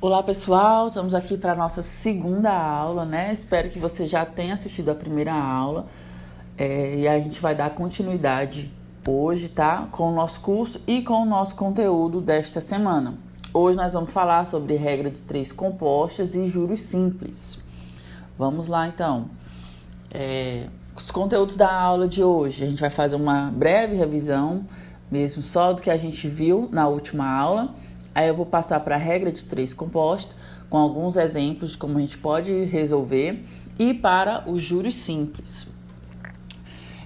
Olá pessoal, estamos aqui para a nossa segunda aula, né? Espero que você já tenha assistido a primeira aula e a gente vai dar continuidade hoje, tá? Com o nosso curso e com o nosso conteúdo desta semana. Hoje nós vamos falar sobre regra de três compostas e juros simples. Vamos lá então. Os conteúdos da aula de hoje, a gente vai fazer uma breve revisão, mesmo só do que a gente viu na última aula. Aí eu vou passar para a regra de três compostas, com alguns exemplos de como a gente pode resolver, e para os juros simples.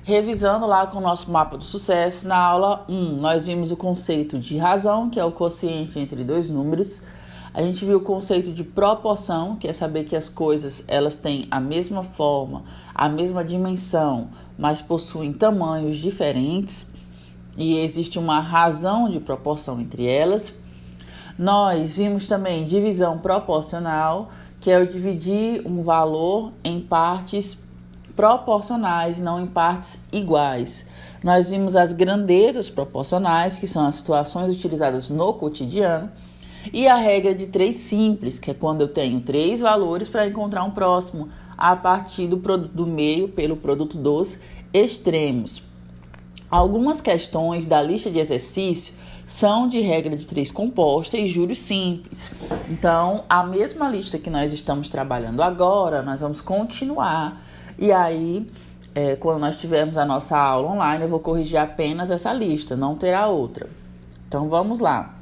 Revisando lá com o nosso mapa do sucesso, na aula 1, nós vimos o conceito de razão, que é o quociente entre dois números. A gente viu o conceito de proporção, que é saber que as coisas elas têm a mesma forma, a mesma dimensão, mas possuem tamanhos diferentes, e existe uma razão de proporção entre elas. Nós vimos também divisão proporcional, que é o dividir um valor em partes proporcionais, não em partes iguais. Nós vimos as grandezas proporcionais, que são as situações utilizadas no cotidiano, e a regra de três simples, que é quando eu tenho três valores para encontrar um próximo a partir do produto do meio pelo produto dos extremos. Algumas questões da lista de exercício são de regra de três composta e juros simples. Então, a mesma lista que nós estamos trabalhando agora, nós vamos continuar. E aí, quando nós tivermos a nossa aula online, eu vou corrigir apenas essa lista, não terá outra. Então, vamos lá.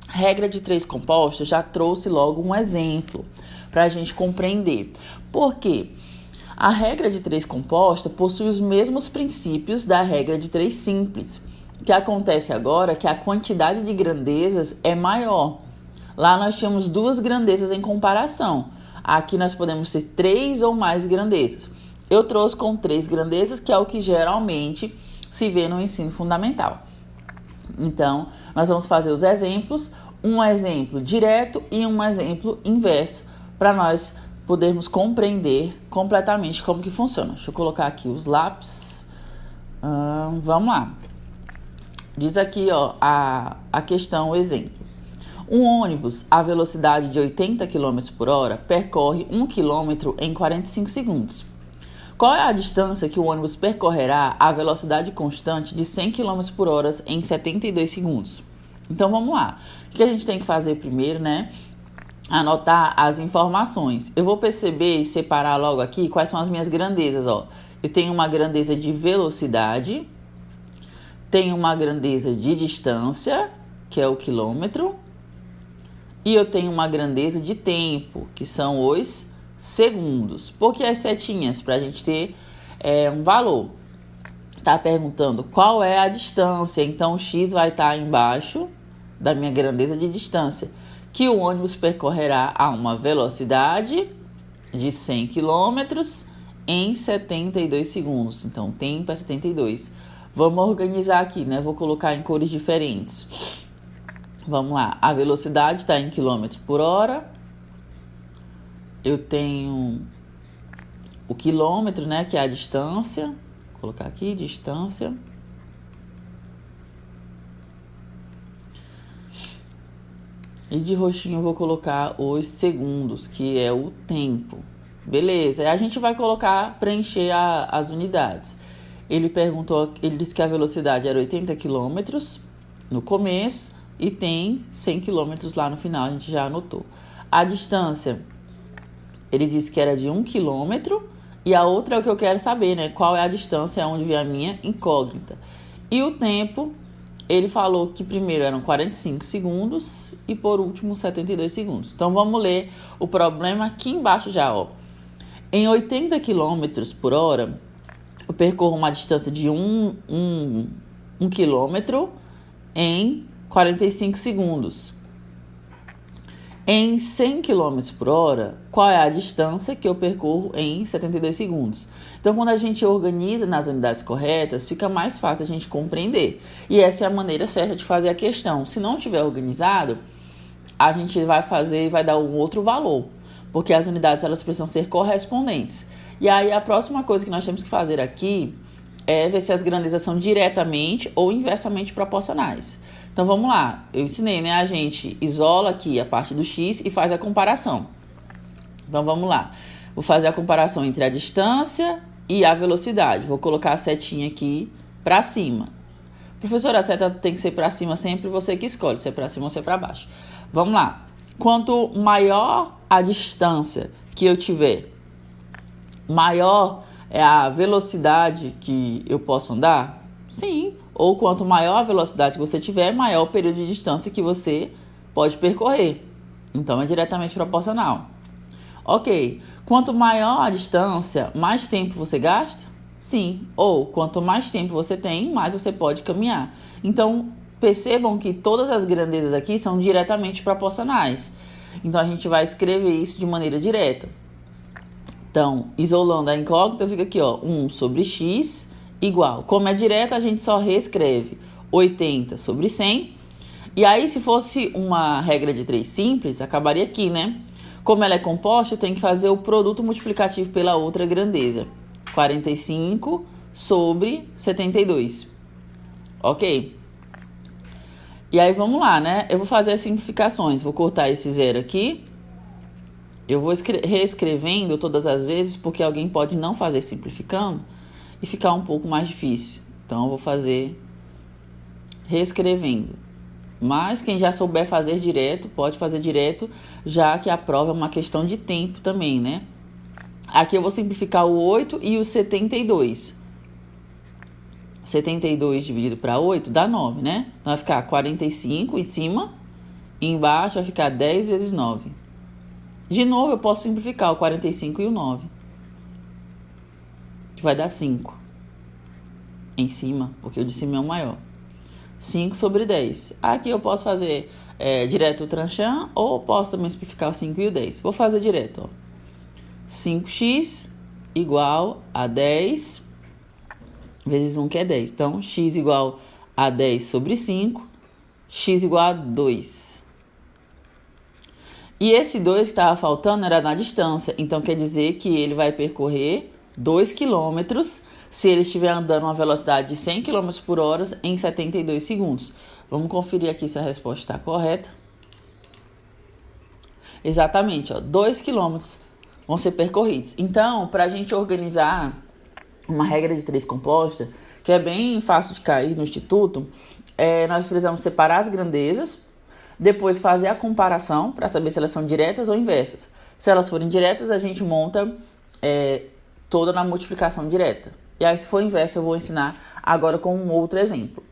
Regra de três compostas, já trouxe logo um exemplo para a gente compreender. Por quê? A regra de três composta possui os mesmos princípios da regra de três simples. O que acontece agora é que a quantidade de grandezas é maior. Lá nós tínhamos duas grandezas em comparação. Aqui nós podemos ter três ou mais grandezas. Eu trouxe com três grandezas, que é o que geralmente se vê no ensino fundamental. Então, nós vamos fazer os exemplos, um exemplo direto e um exemplo inverso, para nós podermos compreender completamente como que funciona. Deixa eu colocar aqui os lápis. Vamos lá. Diz aqui, ó, a questão, o exemplo. Um ônibus a velocidade de 80 km por hora percorre 1 km em 45 segundos. Qual é a distância que o ônibus percorrerá a velocidade constante de 100 km por hora em 72 segundos? Então, vamos lá. O que a gente tem que fazer primeiro, né? Anotar as informações. Eu vou perceber e separar logo aqui quais são as minhas grandezas, ó. Eu tenho uma grandeza de velocidade, tenho uma grandeza de distância, que é o quilômetro, e eu tenho uma grandeza de tempo, que são os segundos. Por que as setinhas? Para a gente ter um valor. Tá perguntando qual é a distância, então o X vai estar embaixo da minha grandeza de distância, que o ônibus percorrerá a uma velocidade de 100 km em 72 segundos. Então, o tempo é 72. Vamos organizar aqui, né? Vou colocar em cores diferentes. Vamos lá. A velocidade está em quilômetros por hora. Eu tenho o quilômetro, né? Que é a distância. Vou colocar aqui, distância. E de roxinho eu vou colocar os segundos, que é o tempo. Beleza. Aí a gente vai preencher as unidades. Ele disse que a velocidade era 80 km no começo e tem 100 km lá no final, a gente já anotou. A distância, ele disse que era de 1 km e a outra é o que eu quero saber, né? Qual é a distância, onde vem a minha incógnita. E o tempo, ele falou que primeiro eram 45 segundos e por último 72 segundos. Então vamos ler o problema aqui embaixo já, ó. Em 80 km por hora, eu percorro uma distância de 1 km em 45 segundos. Em 100 km por hora, qual é a distância que eu percorro em 72 segundos? Então, quando a gente organiza nas unidades corretas, fica mais fácil a gente compreender. E essa é a maneira certa de fazer a questão. Se não tiver organizado, a gente vai fazer e vai dar um outro valor, porque as unidades elas precisam ser correspondentes. E aí, a próxima coisa que nós temos que fazer aqui é ver se as grandezas são diretamente ou inversamente proporcionais. Então vamos lá, eu ensinei, né? A gente isola aqui a parte do x e faz a comparação. Então vamos lá, vou fazer a comparação entre a distância e a velocidade. Vou colocar a setinha aqui para cima. Professora, a seta tem que ser para cima sempre, você que escolhe, se é para cima ou se é para baixo. Vamos lá, quanto maior a distância que eu tiver, maior é a velocidade que eu posso andar? Sim. Ou quanto maior a velocidade que você tiver, maior o período de distância que você pode percorrer. Então, é diretamente proporcional. Ok. Quanto maior a distância, mais tempo você gasta? Sim. Ou, quanto mais tempo você tem, mais você pode caminhar. Então, percebam que todas as grandezas aqui são diretamente proporcionais. Então, a gente vai escrever isso de maneira direta. Então, isolando a incógnita, fica aqui, ó, 1 sobre x igual. Como é direto, a gente só reescreve 80 sobre 100. E aí, se fosse uma regra de 3 simples, acabaria aqui, né? Como ela é composta, eu tenho que fazer o produto multiplicativo pela outra grandeza. 45 sobre 72. Ok? E aí, vamos lá, né? Eu vou fazer as simplificações. Vou cortar esse zero aqui. Eu vou reescrevendo todas as vezes, porque alguém pode não fazer simplificando e ficar um pouco mais difícil. Então, eu vou fazer reescrevendo. Mas quem já souber fazer direto, pode fazer direto, já que a prova é uma questão de tempo também, né? Aqui eu vou simplificar o 8 e o 72. 72 dividido para 8 dá 9, né? Então, vai ficar 45 em cima, e embaixo vai ficar 10 vezes 9. De novo, eu posso simplificar o 45 e o 9. Que vai dar 5. Em cima, porque o de cima é o maior. 5 sobre 10. Aqui eu posso fazer direto o tranchant, ou posso também simplificar o 5 e o 10. Vou fazer direto, ó. 5x igual a 10 vezes 1, que é 10. Então, x igual a 10 sobre 5, x igual a 2. E esse 2 que estava faltando era na distância. Então, quer dizer que ele vai percorrer 2 km se ele estiver andando uma velocidade de 100 km por hora em 72 segundos. Vamos conferir aqui se a resposta está correta. Exatamente, ó, 2 km vão ser percorridos. Então, para a gente organizar uma regra de 3 composta, que é bem fácil de cair no instituto, nós precisamos separar as grandezas, depois fazer a comparação para saber se elas são diretas ou inversas. Se elas forem diretas, a gente monta toda na multiplicação direta. E aí, se for inversa, eu vou ensinar agora com um outro exemplo.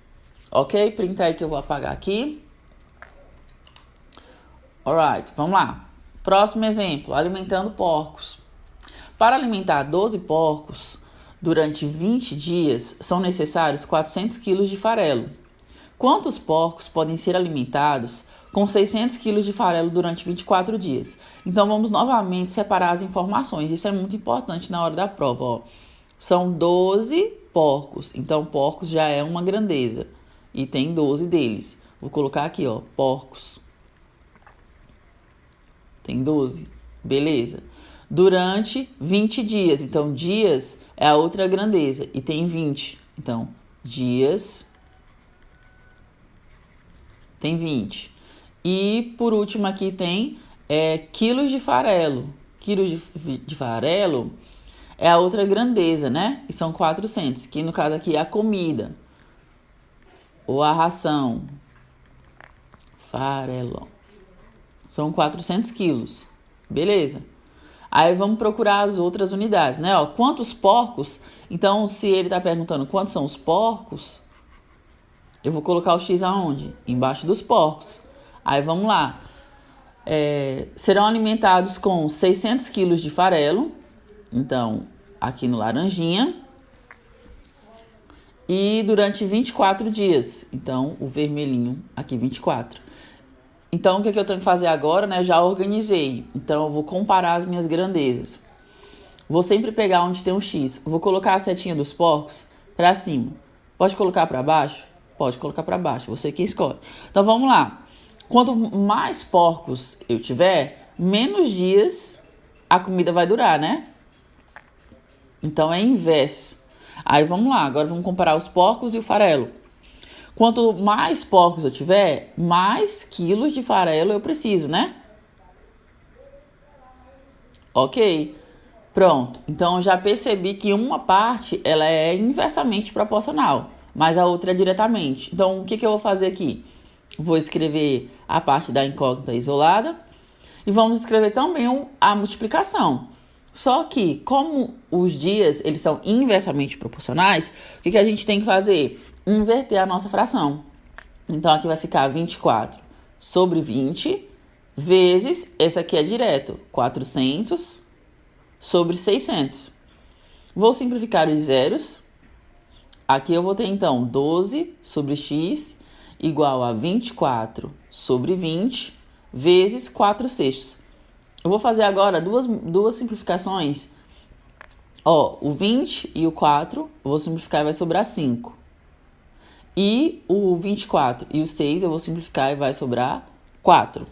Ok? Printa aí que eu vou apagar aqui. Alright, vamos lá. Próximo exemplo, alimentando porcos. Para alimentar 12 porcos durante 20 dias, são necessários 400 kg de farelo. Quantos porcos podem ser alimentados com 600 kg de farelo durante 24 dias? Então, vamos novamente separar as informações. Isso é muito importante na hora da prova, ó. São 12 porcos. Então, porcos já é uma grandeza. E tem 12 deles. Vou colocar aqui, ó, porcos. Tem 12. Beleza. Durante 20 dias. Então, dias é a outra grandeza. E tem 20. Então, dias tem 20. E, por último, aqui tem quilos de farelo. Quilos de farelo é a outra grandeza, né? E são 400, que no caso aqui é a comida. Ou a ração. Farelo. São 400 quilos. Beleza. Aí vamos procurar as outras unidades, né? Ó, quantos porcos? Então, se ele está perguntando quantos são os porcos, eu vou colocar o x aonde? Embaixo dos porcos. Aí vamos lá. Serão alimentados com 600 quilos de farelo. Então, aqui no laranjinha. E durante 24 dias. Então, o vermelhinho aqui, 24. Então, o que eu tenho que fazer agora, né? Já organizei. Então, eu vou comparar as minhas grandezas. Vou sempre pegar onde tem um x. Vou colocar a setinha dos porcos para cima. Pode colocar para baixo? Pode colocar para baixo. Você que escolhe. Então, vamos lá. Quanto mais porcos eu tiver, menos dias a comida vai durar, né? Então, é inverso. Aí, vamos lá. Agora, vamos comparar os porcos e o farelo. Quanto mais porcos eu tiver, mais quilos de farelo eu preciso, né? Ok? Pronto. Então, eu já percebi que uma parte, ela é inversamente proporcional, mas a outra é diretamente. Então, o que eu vou fazer aqui? Vou escrever a parte da incógnita isolada e vamos escrever também a multiplicação. Só que, como os dias, eles são inversamente proporcionais, o que a gente tem que fazer? Inverter a nossa fração. Então, aqui vai ficar 24 sobre 20 vezes, esse aqui é direto, 400 sobre 600. Vou simplificar os zeros. Aqui eu vou ter, então, 12 sobre x igual a 24 sobre 20 vezes 4/6. Eu vou fazer agora duas simplificações. Ó, o 20 e o 4, eu vou simplificar e vai sobrar 5. E o 24 e o 6 eu vou simplificar e vai sobrar 4.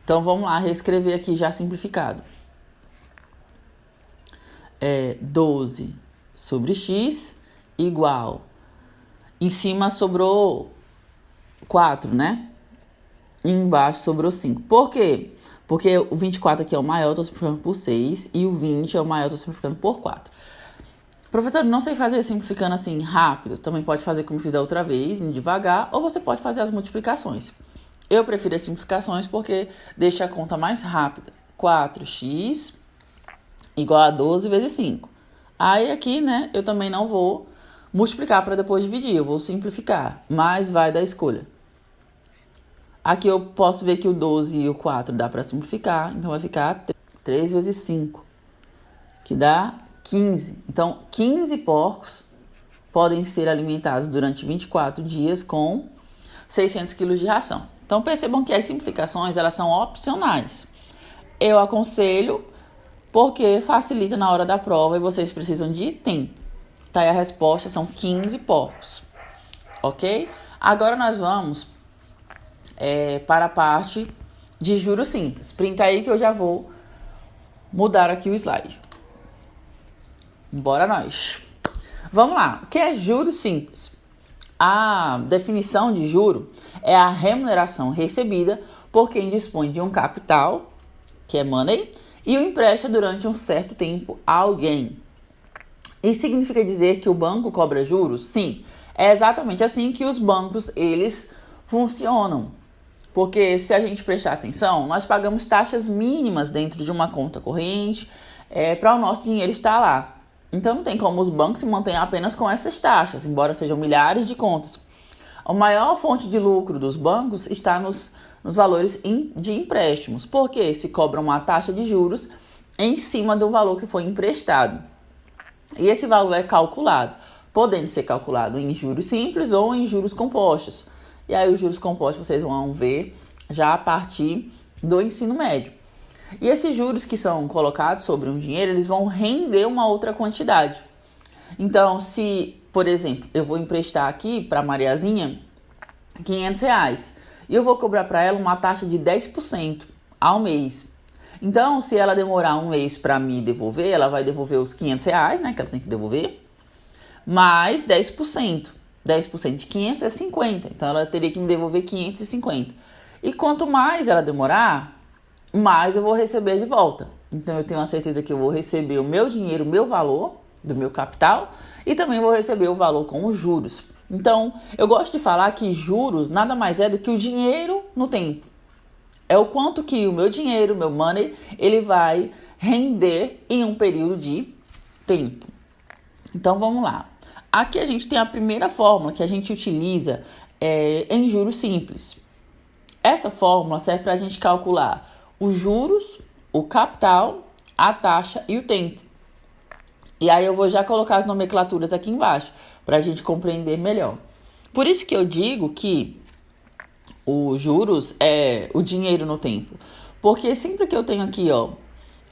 Então, vamos lá reescrever aqui já simplificado. 12 sobre x igual... Em cima sobrou 4, né? E embaixo sobrou 5. Por quê? Porque o 24 aqui é o maior, eu estou simplificando por 6. E o 20 é o maior, eu estou simplificando por 4. Professor, não sei fazer simplificando assim rápido. Também pode fazer como fiz da outra vez, indo devagar. Ou você pode fazer as multiplicações. Eu prefiro as simplificações porque deixa a conta mais rápida. 4x igual a 12 vezes 5. Aí aqui, né, eu também não vou multiplicar para depois dividir. Eu vou simplificar, mas vai da escolha. Aqui eu posso ver que o 12 e o 4 dá para simplificar. Então vai ficar 3 vezes 5, que dá 15. Então, 15 porcos podem ser alimentados durante 24 dias com 600 quilos de ração. Então, percebam que as simplificações, elas são opcionais. Eu aconselho porque facilita na hora da prova e vocês precisam de tempo. Tá, e a resposta são 15 porcos. Ok? Agora nós vamos para a parte de juros simples. Printa aí que eu já vou mudar aqui o slide. Bora nós. Vamos lá. O que é juros simples? A definição de juro é a remuneração recebida por quem dispõe de um capital, que é money, e o empresta durante um certo tempo a alguém. Isso significa dizer que o banco cobra juros? Sim, é exatamente assim que os bancos, eles funcionam. Porque se a gente prestar atenção, nós pagamos taxas mínimas dentro de uma conta corrente para o nosso dinheiro estar lá. Então não tem como os bancos se manterem apenas com essas taxas, embora sejam milhares de contas. A maior fonte de lucro dos bancos está nos valores de empréstimos, porque se cobra uma taxa de juros em cima do valor que foi emprestado. E esse valor é calculado, podendo ser calculado em juros simples ou em juros compostos. E aí os juros compostos vocês vão ver já a partir do ensino médio. E esses juros que são colocados sobre um dinheiro, eles vão render uma outra quantidade. Então, se, por exemplo, eu vou emprestar aqui para a Mariazinha R$500 e eu vou cobrar para ela uma taxa de 10% ao mês. Então, se ela demorar um mês para me devolver, ela vai devolver os R$500, né, que ela tem que devolver, mais 10%. 10% de 500 é 50, então ela teria que me devolver 550. E quanto mais ela demorar, mais eu vou receber de volta. Então eu tenho a certeza que eu vou receber o meu dinheiro, o meu valor do meu capital e também vou receber o valor com os juros. Então eu gosto de falar que juros nada mais é do que o dinheiro no tempo. É o quanto que o meu dinheiro, o meu money, ele vai render em um período de tempo. Então vamos lá. Aqui a gente tem a primeira fórmula que a gente utiliza em juros simples. Essa fórmula serve para a gente calcular os juros, o capital, a taxa e o tempo. E aí eu vou já colocar as nomenclaturas aqui embaixo para a gente compreender melhor. Por isso que eu digo que os juros é o dinheiro no tempo. Porque sempre que eu tenho aqui, ó,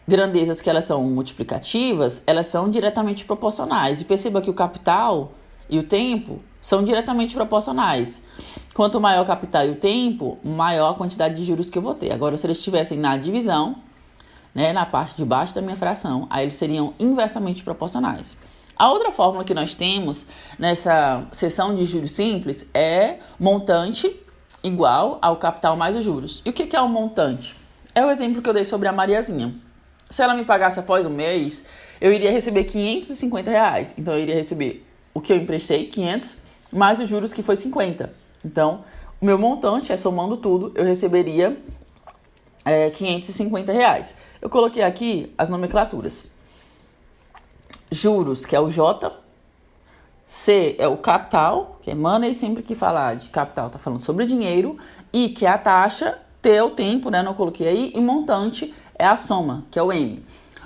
grandezas que elas são multiplicativas, elas são diretamente proporcionais. E perceba que o capital e o tempo são diretamente proporcionais. Quanto maior o capital e o tempo, maior a quantidade de juros que eu vou ter. Agora, se eles estivessem na divisão, né, na parte de baixo da minha fração, aí eles seriam inversamente proporcionais. A outra fórmula que nós temos nessa seção de juros simples é montante igual ao capital mais os juros. E o que é o montante? É o exemplo que eu dei sobre a Mariazinha. Se ela me pagasse após um mês, eu iria receber R$550. Então, eu iria receber o que eu emprestei, 500, mais os juros que foi 50. Então, o meu montante, somando tudo, eu receberia R$550. Eu coloquei aqui as nomenclaturas. Juros, que é o J. C é o capital, que é money, sempre que falar de capital tá falando sobre dinheiro. I, que é a taxa. T é o tempo, né? Não coloquei aí. E montante é a soma, que é o M.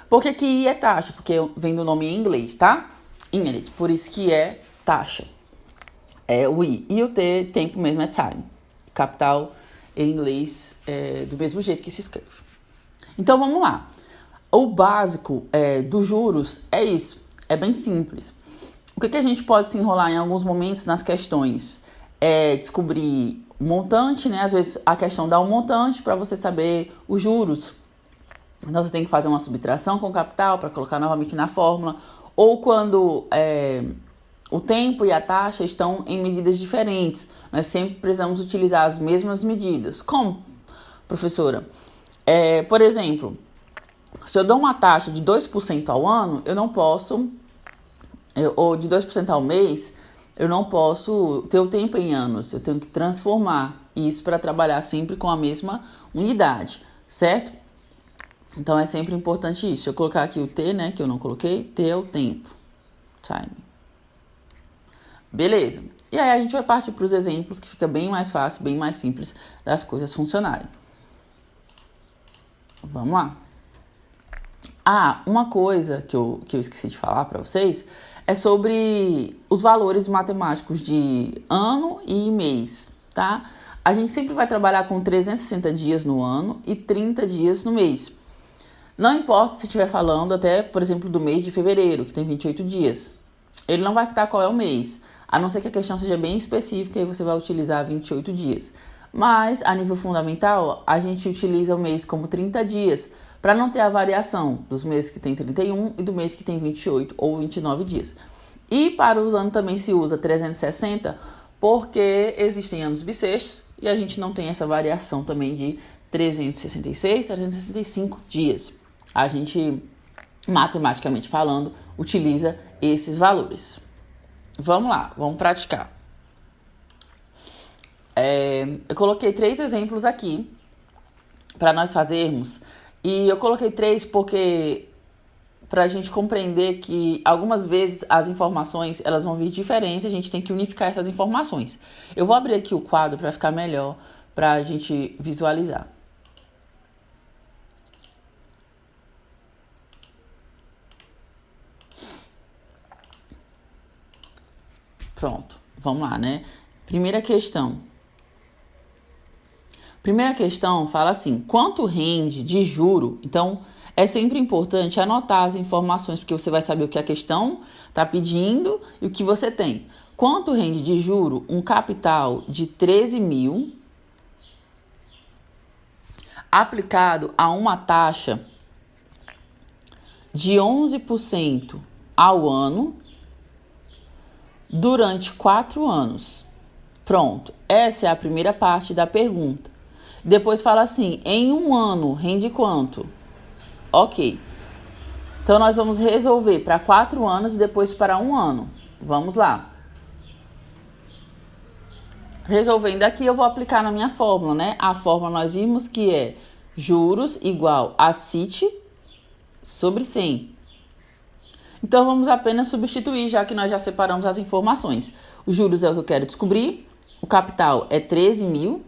Por que I é taxa? Porque vem do nome em inglês, tá? Inglês, por isso que é taxa. É o I. E o T, tempo mesmo, é time. Capital em inglês é do mesmo jeito que se escreve. Então, vamos lá. O básico dos juros é isso. É bem simples. O que a gente pode se enrolar em alguns momentos nas questões? É descobrir o montante, né? Às vezes a questão dá um montante para você saber os juros. Então, você tem que fazer uma subtração com o capital para colocar novamente na fórmula. Ou quando o tempo e a taxa estão em medidas diferentes. Nós sempre precisamos utilizar as mesmas medidas. Como, professora? Por exemplo, se eu dou uma taxa de 2% ao ano, eu não posso, ou de 2% ao mês, eu não posso ter o tempo em anos. Eu tenho que transformar isso para trabalhar sempre com a mesma unidade, certo? Então, é sempre importante isso. Eu colocar aqui o T, né, que eu não coloquei, T é o tempo, time. Beleza. E aí, a gente vai partir para os exemplos, que fica bem mais fácil, bem mais simples das coisas funcionarem. Vamos lá. Uma coisa que eu esqueci de falar para vocês é sobre os valores matemáticos de ano e mês, tá? A gente sempre vai trabalhar com 360 dias no ano e 30 dias no mês. Não importa se estiver falando até, por exemplo, do mês de fevereiro, que tem 28 dias. Ele não vai citar qual é o mês, a não ser que a questão seja bem específica e você vai utilizar 28 dias. Mas, a nível fundamental, a gente utiliza o mês como 30 dias, para não ter a variação dos meses que tem 31 e do mês que tem 28 ou 29 dias. E para os anos também se usa 360, porque existem anos bissextos e a gente não tem essa variação também de 366, 365 dias. A gente, matematicamente falando, utiliza esses valores. Vamos lá, vamos praticar. Eu coloquei 3 exemplos aqui para nós fazermos. E eu coloquei 3 porque para a gente compreender que algumas vezes as informações elas vão vir diferentes, a gente tem que unificar essas informações. Eu vou abrir aqui o quadro para ficar melhor para a gente visualizar. Pronto, vamos lá, né? Primeira questão fala assim, quanto rende de juro? Então, é sempre importante anotar as informações, porque você vai saber o que a questão está pedindo e o que você tem. Quanto rende de juro um capital de 13 mil aplicado a uma taxa de 11% ao ano durante 4 anos? Pronto, essa é a primeira parte da pergunta. Depois fala assim, em um ano rende quanto? Ok. Então, nós vamos resolver para 4 anos e depois para 1 ano. Vamos lá. Resolvendo aqui, eu vou aplicar na minha fórmula, né? A fórmula nós vimos que é juros igual a CIT sobre 100. Então, vamos apenas substituir, já que nós já separamos as informações. Os juros é o que eu quero descobrir. O capital é 13 mil.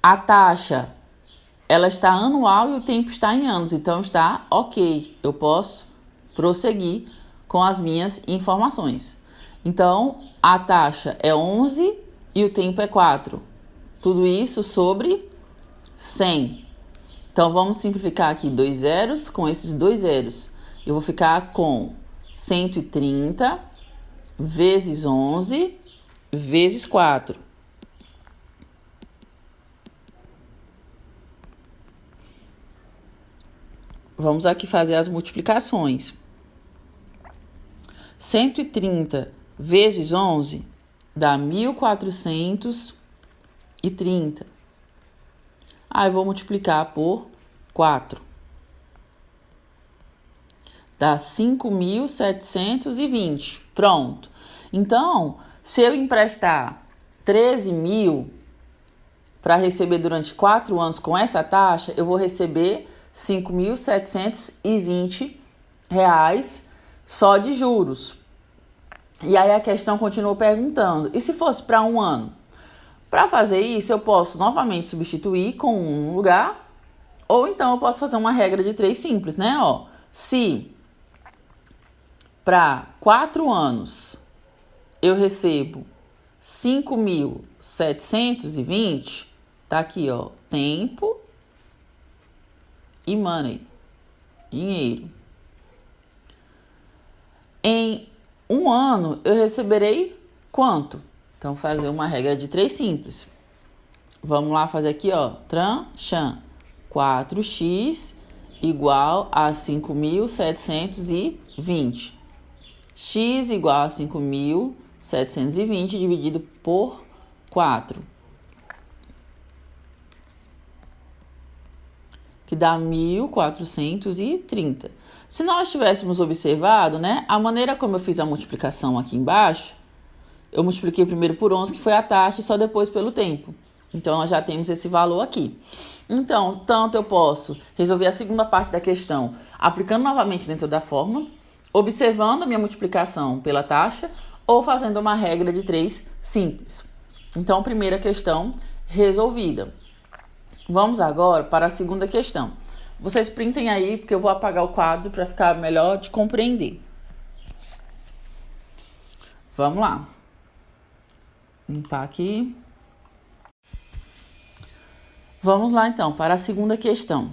A taxa, ela está anual e o tempo está em anos. Então, está ok. Eu posso prosseguir com as minhas informações. Então, a taxa é 11 e o tempo é 4. Tudo isso sobre 100. Então, vamos simplificar aqui 2 zeros com esses 2 zeros. Eu vou ficar com 130 vezes 11 vezes 4. Vamos aqui fazer as multiplicações. 130 vezes 11 dá 1.430. Aí, vou multiplicar por 4. Dá 5.720. Pronto. Então, se eu emprestar 13.000 para receber durante 4 anos com essa taxa, eu vou receber 5.720 reais só de juros. E aí a questão continua perguntando, e se fosse para 1 ano? Para fazer isso, eu posso novamente substituir com um lugar, ou então eu posso fazer uma regra de 3 simples, né? Se para 4 anos eu recebo 5.720, tá aqui, tempo e money, dinheiro. Em 1 ano eu receberei quanto? Então, fazer uma regra de 3 simples. Vamos lá fazer aqui, Tranchan. 4x igual a 5.720. X igual a 5.720 dividido por 4. Que dá 1.430. Se nós tivéssemos observado, né, a maneira como eu fiz a multiplicação aqui embaixo, eu multipliquei primeiro por 11, que foi a taxa, e só depois pelo tempo. Então, nós já temos esse valor aqui. Então, tanto eu posso resolver a segunda parte da questão aplicando novamente dentro da fórmula, observando a minha multiplicação pela taxa, ou fazendo uma regra de 3 simples. Então, primeira questão resolvida. Vamos agora para a segunda questão. Vocês printem aí, porque eu vou apagar o quadro para ficar melhor de compreender. Vamos lá. Limpar aqui. Vamos lá, então, para a segunda questão.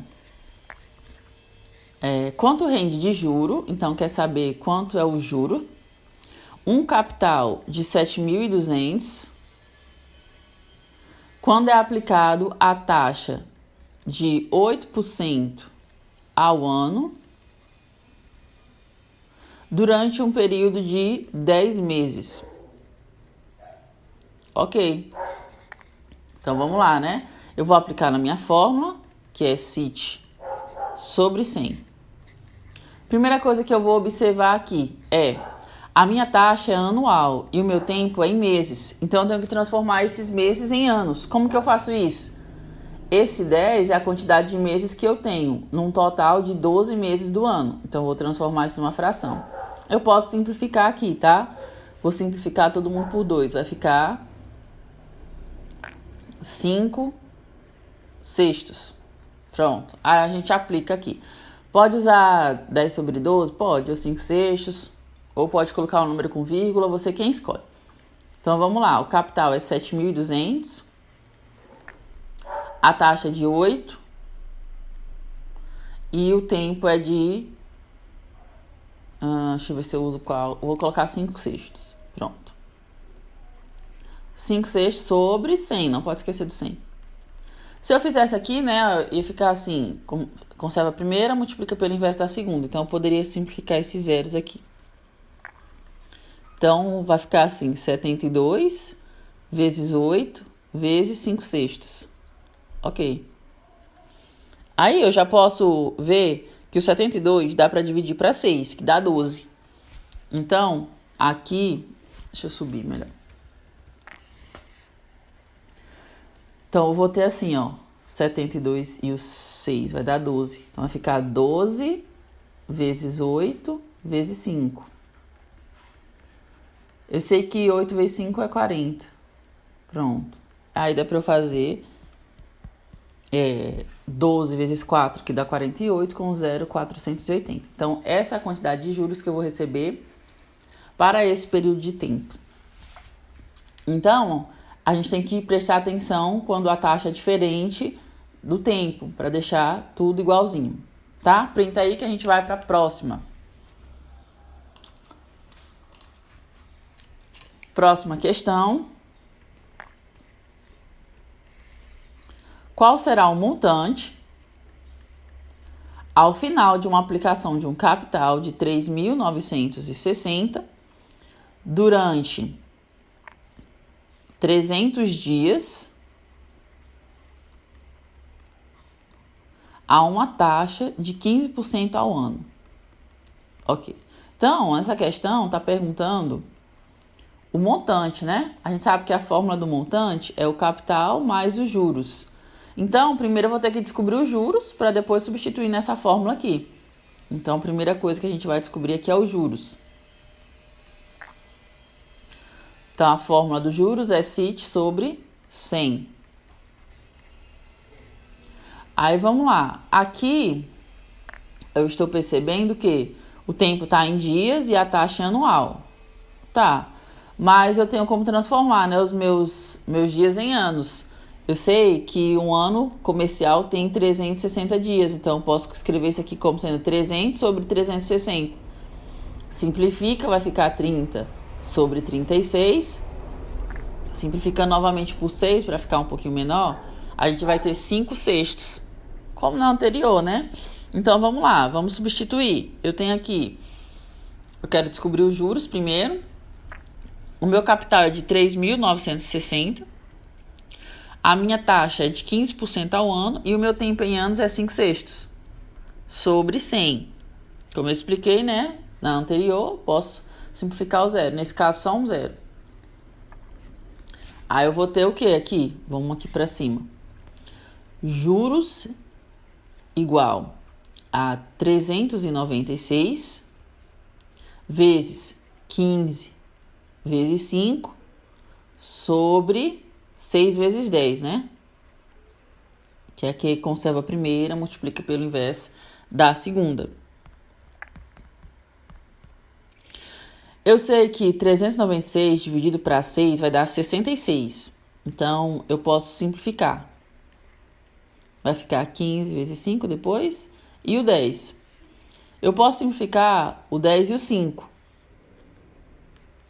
Quanto rende de juro? Então, quer saber quanto é o juro? Um capital de 7.200. Quando é aplicado a taxa de 8% ao ano, durante um período de 10 meses. Ok. Então, vamos lá, né? Eu vou aplicar na minha fórmula, que é CIT sobre 100. Primeira coisa que eu vou observar aqui é a minha taxa é anual e o meu tempo é em meses. Então, eu tenho que transformar esses meses em anos. Como que eu faço isso? Esse 10 é a quantidade de meses que eu tenho, num total de 12 meses do ano. Então, eu vou transformar isso numa fração. Eu posso simplificar aqui, tá? Vou simplificar todo mundo por 2. Vai ficar 5 sextos. Pronto. Aí a gente aplica aqui. Pode usar 10 sobre 12? Pode. Ou 5 sextos. Ou pode colocar um número com vírgula. Você quem escolhe. Então, vamos lá. O capital é 7.200. A taxa é de 8. E o tempo é de... deixa eu ver se eu uso qual. Eu vou colocar 5 sextos. Pronto. 5 sextos sobre 100. Não pode esquecer do 100. Se eu fizesse aqui, né, ia ficar assim. Conserva a primeira, multiplica pelo inverso da segunda. Então, eu poderia simplificar esses zeros aqui. Então, vai ficar assim. 72 vezes 8 vezes 5 sextos. Ok. Aí, eu já posso ver que o 72 dá para dividir para 6, que dá 12. Então, aqui... Deixa eu subir melhor. Então, eu vou ter assim, 72 e o 6 vai dar 12. Então, vai ficar 12 vezes 8 vezes 5. Eu sei que 8 vezes 5 é 40. Pronto. Aí, dá para eu fazer 12 vezes 4, que dá 48, com 0, 480. Então, essa é a quantidade de juros que eu vou receber para esse período de tempo. Então, a gente tem que prestar atenção quando a taxa é diferente do tempo, para deixar tudo igualzinho, tá? Printa aí que a gente vai para a próxima. Próxima questão. Qual será o montante ao final de uma aplicação de um capital de 3.960 durante 300 dias a uma taxa de 15% ao ano. Ok. Então, essa questão está perguntando o montante, né? A gente sabe que a fórmula do montante é o capital mais os juros. Então, primeiro eu vou ter que descobrir os juros para depois substituir nessa fórmula aqui. Então, a primeira coisa que a gente vai descobrir aqui é os juros. Então, a fórmula dos juros é CIT sobre 100. Aí, vamos lá. Aqui, eu estou percebendo que o tempo está em dias e a taxa é anual. Tá, mas eu tenho como transformar, né, os meus dias em anos. Eu sei que um ano comercial tem 360 dias, então eu posso escrever isso aqui como sendo 300 sobre 360. Simplifica, vai ficar 30 sobre 36. Simplificando novamente por 6 para ficar um pouquinho menor, a gente vai ter 5 sextos, como na anterior, né? Então vamos lá, vamos substituir. Eu tenho aqui, eu quero descobrir os juros primeiro. O meu capital é de 3.960. A minha taxa é de 15% ao ano e o meu tempo em anos é 5 sextos sobre 100. Como eu expliquei, né, na anterior, posso simplificar o zero. Nesse caso, só um zero. Aí eu vou ter o que aqui? Vamos aqui para cima. Juros igual a 396 vezes 15 vezes 5 sobre 6 vezes 10, né? Que é que conserva a primeira, multiplica pelo inverso da segunda. Eu sei que 396 dividido para 6 vai dar 66. Então, eu posso simplificar. Vai ficar 15 vezes 5 depois e o 10. Eu posso simplificar o 10 e o 5.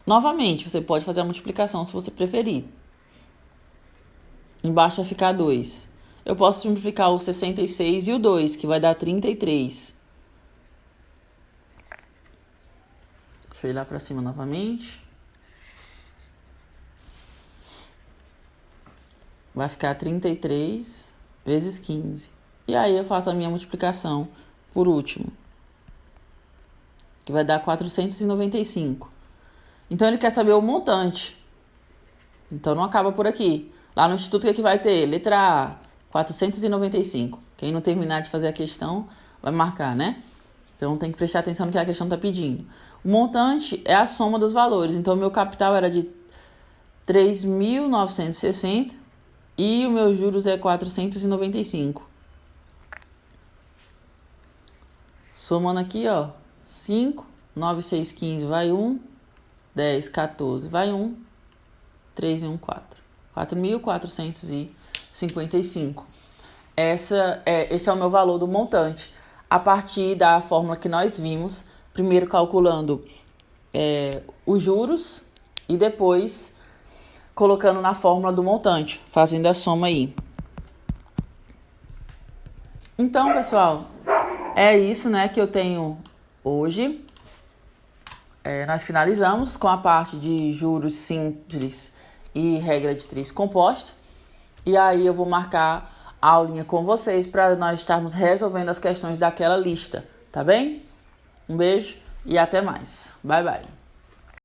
Novamente, você pode fazer a multiplicação se você preferir. Embaixo vai ficar 2. Eu posso simplificar o 66 e o 2, que vai dar 33. Deixa eu ir lá para cima novamente. Vai ficar 33 vezes 15. E aí eu faço a minha multiplicação por último, que vai dar 495. Então ele quer saber o montante. Então não acaba por aqui. Lá no Instituto, o que vai ter? Letra A, 495. Quem não terminar de fazer a questão, vai marcar, né? Então tem que prestar atenção no que a questão está pedindo. O montante é a soma dos valores. Então, o meu capital era de 3.960 e o meu juros é 495. Somando aqui, ó, 5, 9, 6, 15, vai 1, 10, 14, vai 1, 3 e 1, 4. 4.455. Esse é o meu valor do montante. A partir da fórmula que nós vimos, primeiro calculando os juros e depois colocando na fórmula do montante, fazendo a soma aí. Então, pessoal, é isso, né, que eu tenho hoje. Nós finalizamos com a parte de juros simples e regra de 3 composta. E aí eu vou marcar a aulinha com vocês para nós estarmos resolvendo as questões daquela lista, tá bem? Um beijo e até mais. Bye, bye.